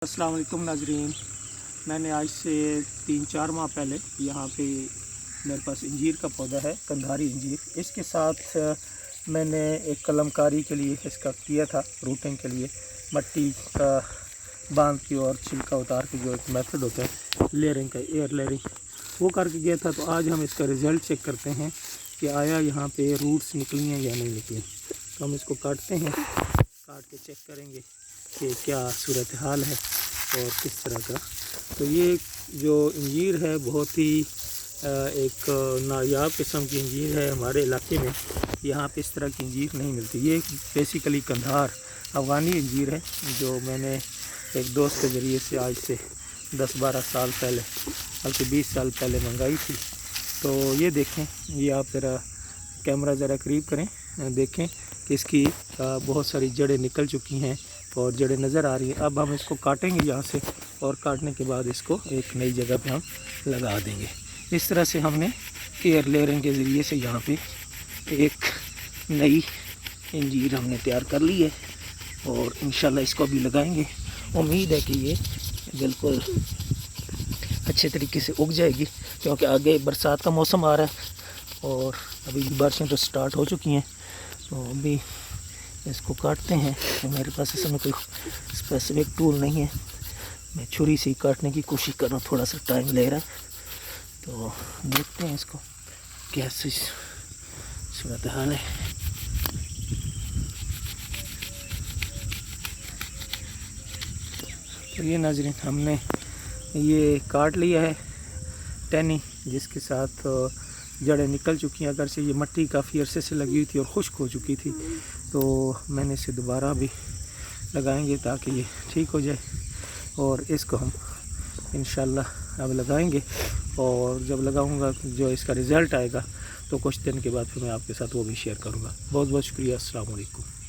अस्सलाम वालेकुम नाजरीन। मैंने आज से 3-4 माह पहले यहाँ पे मेरे पास इंजीर का पौधा है, कंधारी इंजीर। इसके साथ मैंने एक कलमकारी के लिए इसका किया था, रूटिंग के लिए मट्टी का बांध के और छिलका उतार के जो एक मेथड होता है लेयरिंग का, एयर लेयरिंग, वो करके गया था। तो आज हम इसका रिज़ल्ट चेक करते हैं कि आया यहाँ पे रूट्स निकली हैं या नहीं निकली। तो हम इसको काटते हैं, काट के चेक करेंगे कि क्या सूरत हाल है और किस तरह का। तो ये जो इंजीर है बहुत ही एक नायाब किस्म की इंजीर है। हमारे इलाके में यहाँ पे इस तरह की इंजीर नहीं मिलती। ये बेसिकली कंधार अफ़गानी इंजीर है जो मैंने एक दोस्त के ज़रिए से आज से 10-12 साल पहले, बल्कि 20 साल पहले मंगाई थी। तो ये देखें, ये आप ज़रा कैमरा ज़रा करीब करें, देखें कि इसकी बहुत सारी जड़ें निकल चुकी हैं और जड़ें नज़र आ रही हैं। अब हम इसको काटेंगे यहाँ से और काटने के बाद इसको एक नई जगह पे हम लगा देंगे। इस तरह से हमने एयर लेयरिंग के ज़रिए से यहाँ पे एक नई इंजीर हमने तैयार कर ली है और इंशाल्लाह इसको भी लगाएंगे। उम्मीद है कि ये बिल्कुल अच्छे तरीके से उग जाएगी, क्योंकि आगे बरसात का मौसम आ रहा है और अभी बारिशें तो स्टार्ट हो चुकी हैं। तो अभी इसको काटते हैं। तो मेरे पास इस समय कोई स्पेसिफिक टूल नहीं है, मैं छुरी से ही काटने की कोशिश कर रहा हूँ, थोड़ा सा टाइम ले रहा है। तो देखते हैं इसको कैसे सूरत हाल है। तो ये नाज़रीन हमने ये काट लिया है टहनी, जिसके साथ जड़ें निकल चुकी हैं। अगर से ये मट्टी काफ़ी अरसे से लगी हुई थी और खुश्क हो चुकी थी, तो मैंने इसे दोबारा भी लगाएंगे ताकि ये ठीक हो जाए। और इसको हम इंशाल्लाह अब लगाएंगे और जब लगाऊंगा जो इसका रिज़ल्ट आएगा तो कुछ दिन के बाद फिर मैं आपके साथ वो भी शेयर करूंगा। बहुत बहुत शुक्रिया। अस्सलाम वालेकुम।